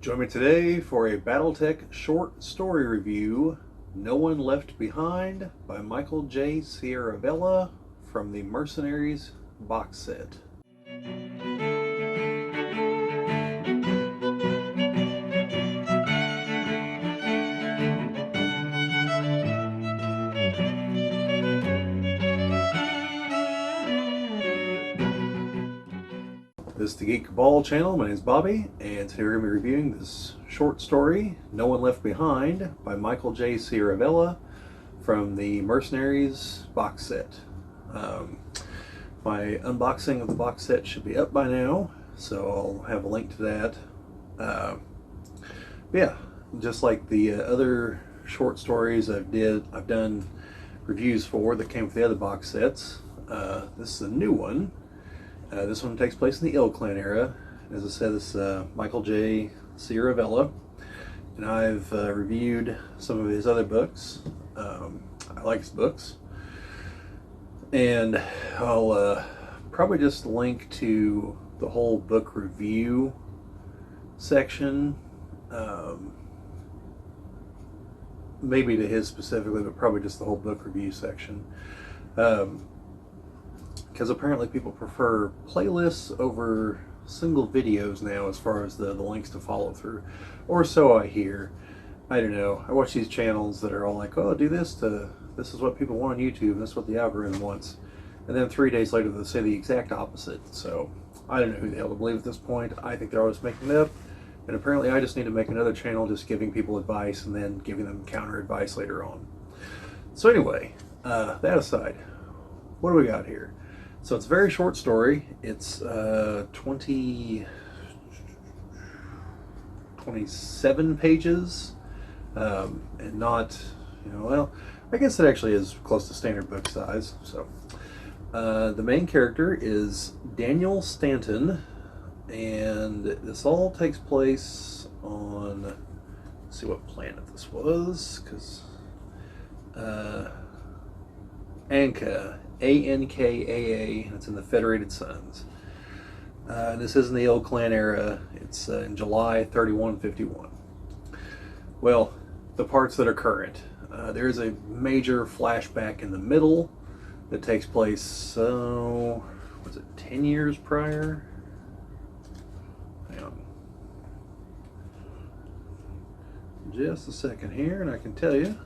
Join me today for a BattleTech short story review, No One Left Behind by Michael J. Ciaravella from the Mercenaries Box Set. This is the Geek Cabal channel. My name is Bobbie, and today we're going to be reviewing this short story, No One Left Behind by Michael J. Ciaravella from the Mercenaries Box Set. My unboxing of the box set should be up by now, so I'll have a link to that. Yeah, just like the other short stories I've done reviews for that came with the other box sets. This is a new one. This one takes place in the Ill Clan era. As I said, this is Michael J. Ciaravella, and I've reviewed some of his other books. I like his books, and I'll probably just link to the whole book review section, maybe to his specifically, but probably just the whole book review section. Because apparently people prefer playlists over single videos now as far as the links to follow through. Or so I hear. I don't know. I watch these channels that are all like, oh, do this this is what people want on YouTube, and this is what the algorithm wants. And then 3 days later they say the exact opposite. So I don't know who the hell to believe at this point. I think they're always making it up. And apparently I just need to make another channel just giving people advice and then giving them counter advice later on. So anyway, that aside, what do we got here? So it's a very short story. It's 27 pages, and not, well, I guess it actually is close to standard book size. So the main character is Daniel Stanton, and this all takes place on, let's see what planet this was, because Anka. Ankaa, it's in the Federated Suns. This is in the Ill Clan era. It's in July 3151. Well, the parts that are current. There is a major flashback in the middle that takes place, was it 10 years prior? Hang on. Just a second here, and I can tell you.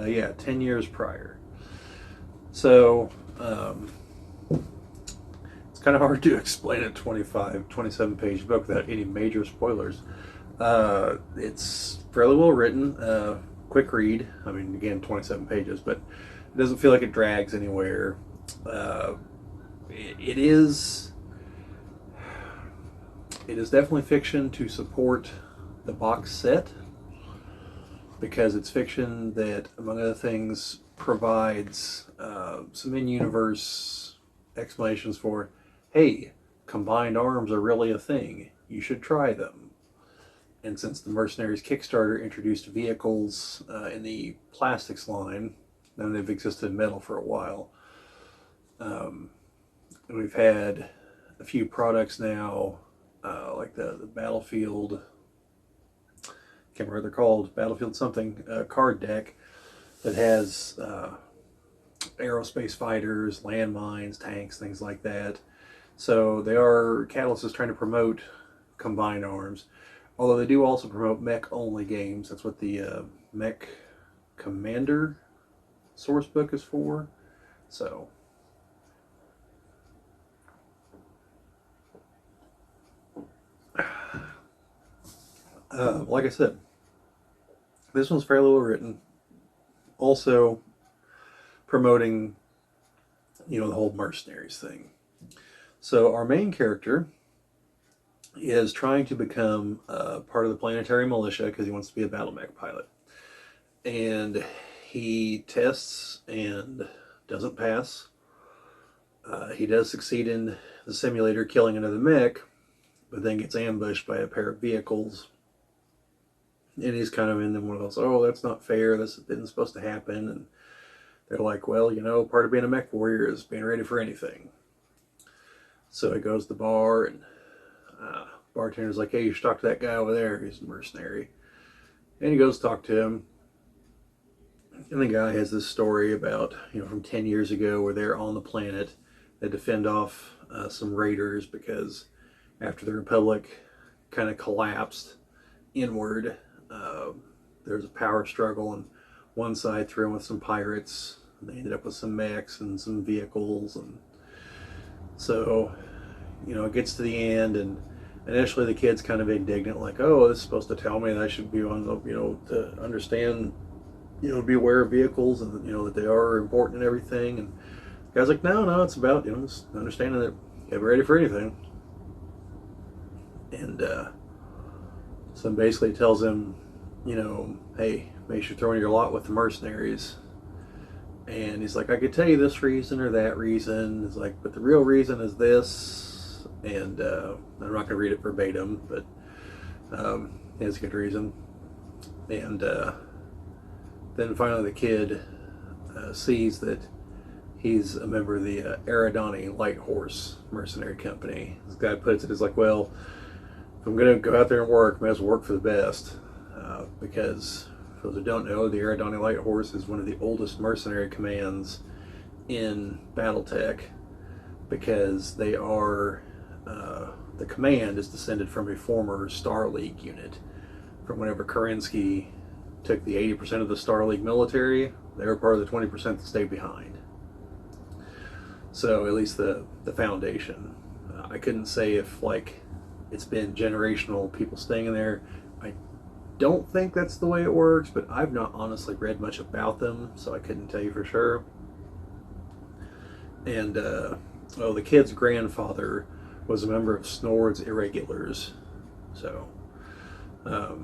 Yeah, 10 years prior. So, it's kind of hard to explain a 27 page book without any major spoilers. It's fairly well written, quick read. I mean, again, 27 pages, but it doesn't feel like it drags anywhere. It is definitely fiction to support the box set, because it's fiction that, among other things, provides some in-universe explanations for, hey, combined arms are really a thing. You should try them. And since the Mercenaries Kickstarter introduced vehicles in the plastics line, and they've existed in metal for a while, we've had a few products now, like the Battlefield, can't remember what they're called, Battlefield something, card deck that has aerospace fighters, landmines, tanks, things like that. So they are, Catalyst is trying to promote combined arms, although they do also promote mech-only games. That's what the Mech Commander source book is for. So like I said, this one's fairly well written. Also promoting, the whole mercenaries thing. So our main character is trying to become part of the planetary militia because he wants to be a battle mech pilot. And he tests and doesn't pass. He does succeed in the simulator killing another mech, but then gets ambushed by a pair of vehicles. And he's kind of in one of those, oh, that's not fair, this isn't supposed to happen. And they're like, well, part of being a mech warrior is being ready for anything. So he goes to the bar and Bartender's like, hey, you should talk to that guy over there. He's a mercenary. And he goes to talk to him. And the guy has this story about, from 10 years ago where they're on the planet. They had to fend off some raiders because after the Republic kind of collapsed inward, there was a power struggle, and one side threw in with some pirates. They ended up with some mechs and some vehicles, and so it gets to the end, and initially the kid's kind of indignant, like, oh, this is supposed to tell me that I should be on the to understand, be aware of vehicles, and that they are important and everything. And the guy's like, no, it's about just understanding that you gotta be ready for anything. And so basically tells him, hey, make sure you're throwing your lot with the mercenaries. And he's like, I could tell you this reason or that reason. He's like, but the real reason is this. And I'm not going to read it verbatim, but it's a good reason. And then finally the kid sees that he's a member of the Aerodani Light Horse Mercenary Company. This guy puts it as like, well, if I'm going to go out there and work, I may as well work for the best. Because, for those who don't know, the Aerodani Light Horse is one of the oldest mercenary commands in BattleTech, because they are, the command is descended from a former Star League unit. From whenever Kerensky took the 80% of the Star League military, they were part of the 20% that stayed behind. So, at least the foundation. I couldn't say if, it's been generational people staying in there. I don't think that's the way it works, but I've not honestly read much about them, so I couldn't tell you for sure. And the kid's grandfather was a member of Snord's Irregulars. So, but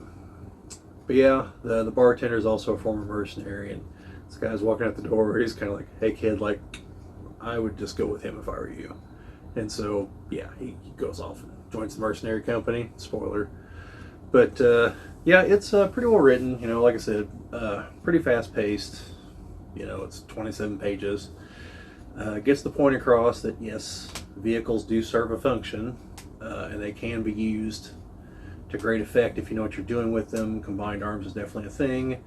yeah, the bartender is also a former mercenary, and this guy's walking out the door. He's kind of like, hey kid, I would just go with him if I were you. And so, yeah, he goes off and joins the mercenary company. Spoiler. But, yeah, it's pretty well written. Like I said, pretty fast paced. It's 27 pages. Gets the point across that, yes, vehicles do serve a function, and they can be used to great effect if you know what you're doing with them. Combined arms is definitely a thing.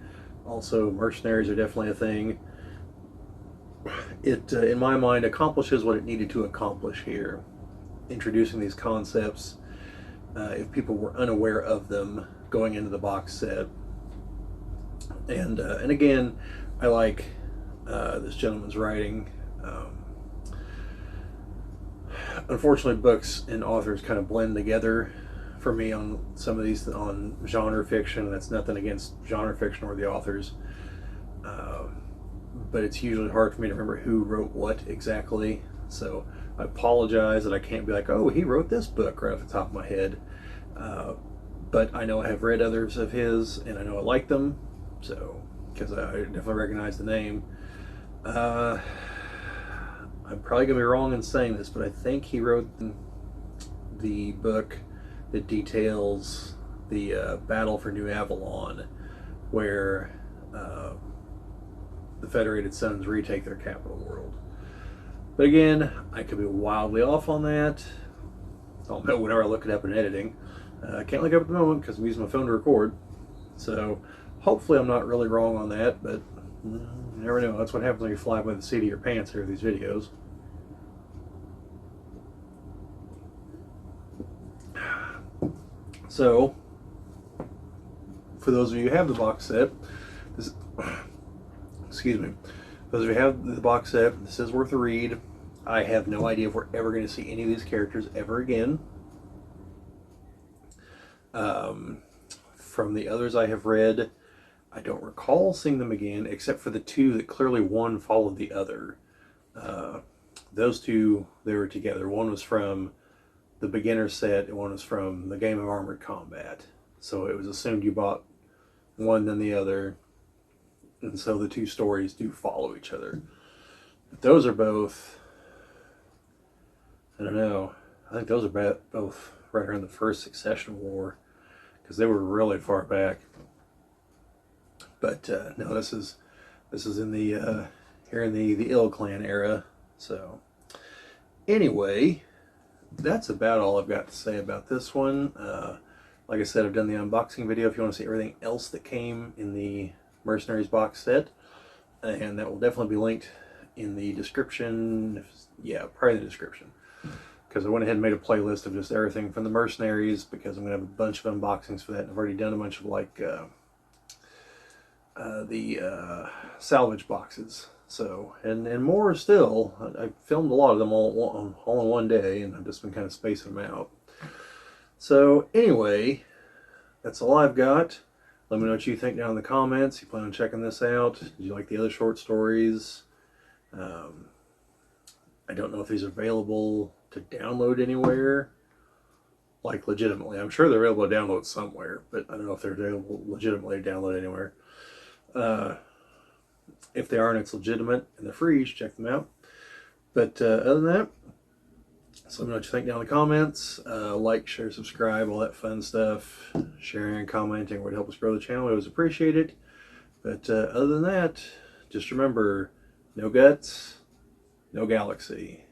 Also, mercenaries are definitely a thing. It, in my mind, accomplishes what it needed to accomplish here, introducing these concepts if people were unaware of them going into the box set. And again, I like this gentleman's writing. Unfortunately, books and authors kind of blend together for me on some of these, on genre fiction. That's nothing against genre fiction or the authors. But it's usually hard for me to remember who wrote what exactly. So I apologize that I can't be like, oh, he wrote this book right off the top of my head. But I know I have read others of his, and I know I like them. So, because I definitely recognize the name. I'm probably going to be wrong in saying this, but I think he wrote the book that details the battle for New Avalon, where the Federated Sons retake their capital world. But again, I could be wildly off on that. I'll know whenever I look it up in editing. I can't look it up at the moment because I'm using my phone to record. So hopefully I'm not really wrong on that, but you never know. That's what happens when you fly by the seat of your pants here with these videos. So, for those of you who have the box set, excuse me, those of you who have the box set, this is worth a read. I have no idea if we're ever going to see any of these characters ever again. From the others I have read, I don't recall seeing them again, except for the two that clearly one followed the other. Those two, they were together. One was from the beginner set, and one was from the Game of Armored Combat. So it was assumed you bought one then the other, and so the two stories do follow each other. But those are both, I don't know, I think those are both right around the first Succession War, because they were really far back. But no, this is in the here in the Ill Clan era. So anyway, that's about all I've got to say about this one. Like I said, I've done the unboxing video if you want to see everything else that came in the Mercenaries box set, and that will definitely be linked in the description. Yeah, probably in the description, because I went ahead and made a playlist of just everything from the Mercenaries, because I'm going to have a bunch of unboxings for that, and I've already done a bunch of like the salvage boxes. So, and more still. I filmed a lot of them all in one day, and I've just been kind of spacing them out. So anyway, that's all I've got. Let me know what you think down in the comments. You plan on checking this out? Did you like the other short stories? I don't know if these are available to download anywhere. Like legitimately. I'm sure they're able to download somewhere, but I don't know if they're available legitimately to download anywhere. If they aren't, it's legitimate and they're free. You should check them out. But other than that, so let me know what you think down in the comments. Like, share, subscribe, all that fun stuff. Sharing and commenting would help us grow the channel. I always appreciate it. But other than that, just remember, no guts, no galaxy.